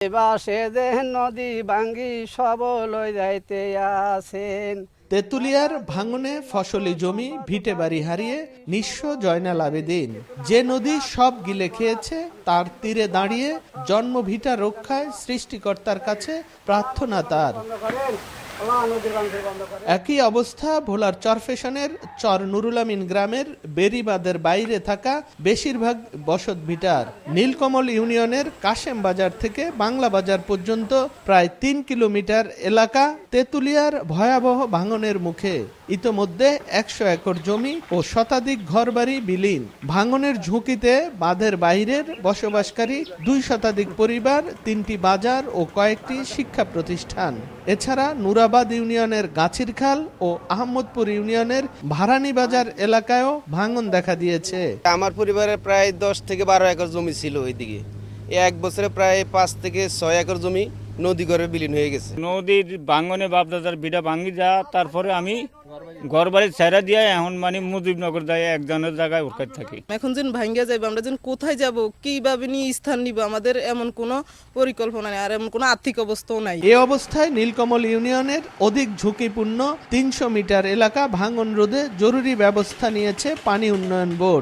বাসে যে নদী ভাঙ্গি সবল যাইতে আছেন। তেঁতুলিয়ার ভাঙনে ফসলি জমি ভিটে বাড়ি হারিয়ে নিঃস্ব জয়নাল আবেদিন। যে নদী সব গিলে খেয়েছে তার তীরে দাঁড়িয়ে জন্মভিটা রক্ষায় সৃষ্টিকর্তার কাছে প্রার্থনা তার। একই অবস্থা ভোলার চরফেশনের চর নুরুল আমিন গ্রামের বেরিবাঁধের বাইরে থাকা বেশিরভাগ বসত ভিটার। নীলকমল ইউনিয়নের কাশেম বাজার থেকে বাংলা বাজার পর্যন্ত প্রায় ৩ কিলোমিটার এলাকা তেঁতুলিয়ার ভয়াবহ ভাঙনের মুখে। ইতোমধ্যে ১০০ একর জমি ও শতাধিক ঘরবাড়ি বিলীন। ভাঙনের ঝুঁকিতে বাঁধের বাইরের বসবাসকারী ২ শতাধিক পরিবার, ৩টি বাজার ও কয়েকটি শিক্ষা প্রতিষ্ঠান। এছাড়া নুরাবাদ ইউনিয়নের গাছিরখাল ও আহমদপুর ইউনিয়নের ভারানী বাজার এলাকায়ও ভাঙন দেখা দিয়েছে। আমার পরিবারের প্রায় ১০ থেকে ১২ একর জমি ছিল ওইদিকে। এক বছরে প্রায় ৫ থেকে ৬ একর জমি নদী ঘরে বিলীন হয়ে গেছে। নদীর ভাঙনে বাপদাদার বিটা ভাঙি যা, তারপরে আমি ঘর বাড়ি ছেড়ে দিয়ে এখন মানে মুজিবনগর যায় একজনের জায়গায় ওরকার থাকি। এখন যেন ভাঙ্গা যাইব, আমরা যেন কোথায় যাব, কিভাবে নিয়ে স্থান নিব, আমাদের এমন কোনো পরিকল্পনা নেই, আর এমন কোনো আর্থিক অবস্থাও নাই। এ অবস্থায় নীলকমল ইউনিয়নের অধিক ঝুঁকিপূর্ণ ৩০০ মিটার এলাকা ভাঙন রোধে জরুরি ব্যবস্থা নিয়েছে পানি উন্নয়ন বোর্ড।